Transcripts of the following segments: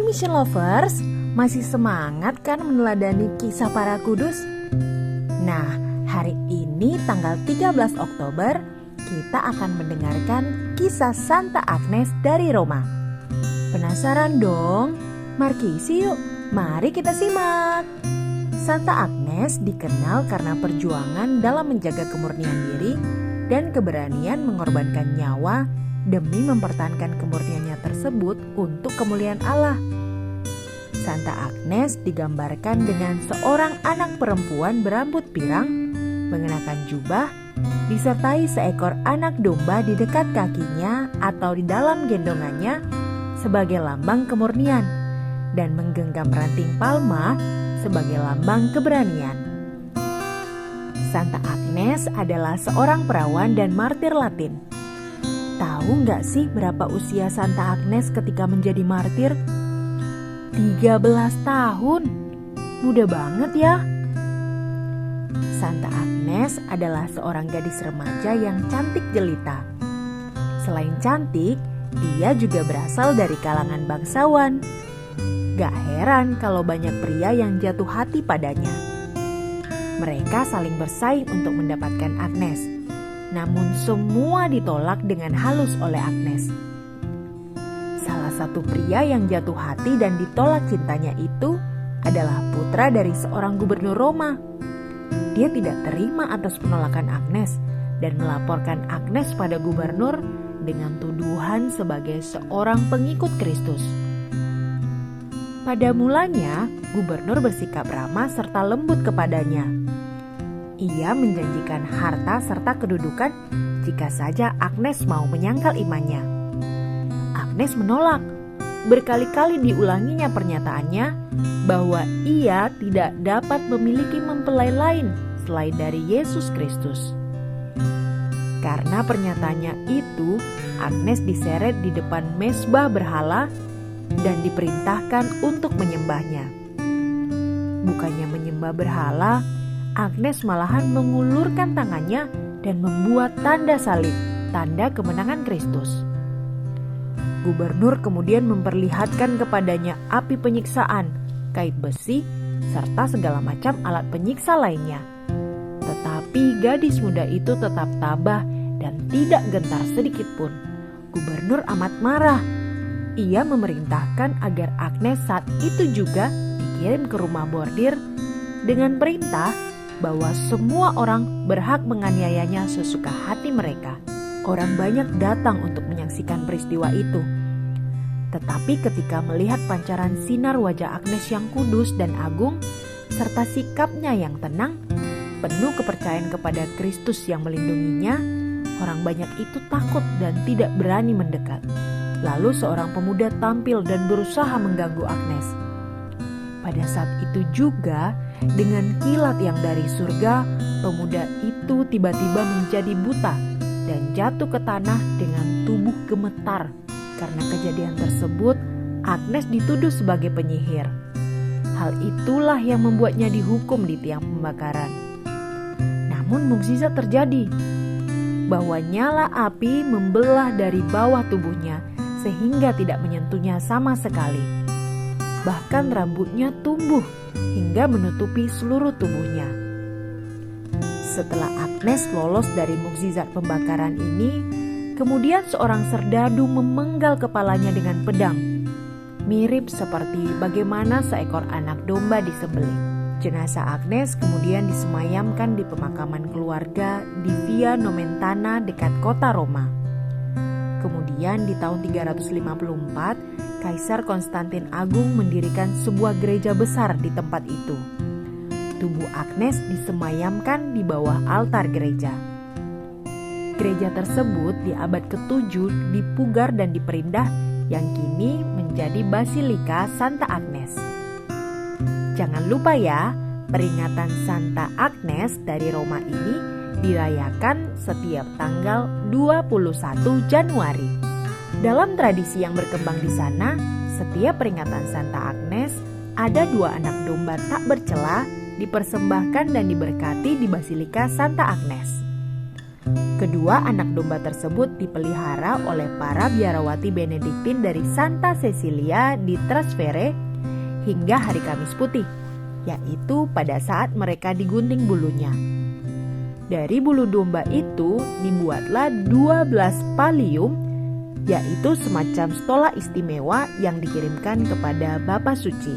Hai Mission Lovers, masih semangat kan meneladani kisah para kudus? Nah, hari ini tanggal 13 Oktober kita akan mendengarkan kisah Santa Agnes dari Roma. Penasaran dong? Markisi yuk, mari kita simak. Santa Agnes dikenal karena perjuangan dalam menjaga kemurnian diri dan keberanian mengorbankan nyawa demi mempertahankan kemurniannya tersebut untuk kemuliaan Allah. Santa Agnes digambarkan dengan seorang anak perempuan berambut pirang, mengenakan jubah, disertai seekor anak domba di dekat kakinya atau di dalam gendongannya sebagai lambang kemurnian, dan menggenggam ranting palma sebagai lambang keberanian. Santa Agnes adalah seorang perawan dan martir Latin. Tahu nggak sih berapa usia Santa Agnes ketika menjadi martir? 13 tahun, muda banget ya. Santa Agnes adalah seorang gadis remaja yang cantik jelita. Selain cantik, dia juga berasal dari kalangan bangsawan. Gak heran kalau banyak pria yang jatuh hati padanya. Mereka saling bersaing untuk mendapatkan Agnes. Namun semua ditolak dengan halus oleh Agnes. Salah satu pria yang jatuh hati dan ditolak cintanya itu adalah putra dari seorang gubernur Roma. Dia tidak terima atas penolakan Agnes dan melaporkan Agnes pada gubernur dengan tuduhan sebagai seorang pengikut Kristus. Pada mulanya, gubernur bersikap ramah serta lembut kepadanya. Ia menjanjikan harta serta kedudukan jika saja Agnes mau menyangkal imannya. Agnes menolak. Berkali-kali diulanginya pernyataannya bahwa ia tidak dapat memiliki mempelai lain selain dari Yesus Kristus. Karena pernyataannya itu, Agnes diseret di depan mezbah berhala dan diperintahkan untuk menyembahnya. Bukannya menyembah berhala, Agnes malahan mengulurkan tangannya dan membuat tanda salib, tanda kemenangan Kristus. Gubernur kemudian memperlihatkan kepadanya api penyiksaan, kait besi, serta segala macam alat penyiksa lainnya. Tetapi gadis muda itu tetap tabah dan tidak gentar sedikit pun. Gubernur amat marah. Ia memerintahkan agar Agnes saat itu juga dikirim ke rumah bordir dengan perintah bahwa semua orang berhak menganiayanya sesuka hati mereka. Orang banyak datang untuk menyaksikan peristiwa itu. Tetapi ketika melihat pancaran sinar wajah Agnes yang kudus dan agung, serta sikapnya yang tenang, penuh kepercayaan kepada Kristus yang melindunginya, orang banyak itu takut dan tidak berani mendekat. Lalu seorang pemuda tampil dan berusaha mengganggu Agnes. Pada saat itu juga, dengan kilat yang dari surga, pemuda itu tiba-tiba menjadi buta dan jatuh ke tanah dengan tubuh gemetar. Karena kejadian tersebut, Agnes dituduh sebagai penyihir. Hal itulah yang membuatnya dihukum di tiang pembakaran. Namun mukjizat terjadi, bahwa nyala api membelah dari bawah tubuhnya sehingga tidak menyentuhnya sama sekali. Bahkan rambutnya tumbuh hingga menutupi seluruh tubuhnya. Setelah Agnes lolos dari mukjizat pembakaran ini, kemudian seorang serdadu memenggal kepalanya dengan pedang, mirip seperti bagaimana seekor anak domba disembelih. Jenazah Agnes kemudian disemayamkan di pemakaman keluarga di Via Nomentana dekat kota Roma. Kemudian di tahun 354, Kaisar Konstantin Agung mendirikan sebuah gereja besar di tempat itu. Tubuh Agnes disemayamkan di bawah altar gereja. Gereja tersebut di abad ke-7 dipugar dan diperindah yang kini menjadi Basilika Santa Agnes. Jangan lupa ya, peringatan Santa Agnes dari Roma ini dirayakan setiap tanggal 21 Januari. Dalam tradisi yang berkembang di sana, setiap peringatan Santa Agnes ada 2 anak domba tak bercela dipersembahkan dan diberkati di Basilika Santa Agnes. Kedua anak domba tersebut dipelihara oleh para biarawati Benediktin dari Santa Cecilia di Trastevere hingga hari Kamis Putih, yaitu pada saat mereka digunting bulunya. Dari bulu domba itu dibuatlah 12 pallium, yaitu semacam stola istimewa yang dikirimkan kepada Bapa Suci.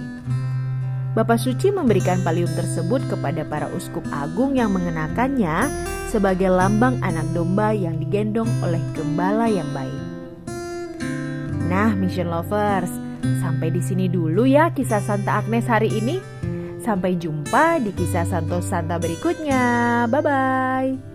Bapa Suci memberikan pallium tersebut kepada para uskup agung yang mengenakannya sebagai lambang anak domba yang digendong oleh gembala yang baik. Nah, Mission Lovers, sampai di sini dulu ya kisah Santa Agnes hari ini. Sampai jumpa di kisah Santo Santa berikutnya. Bye-bye.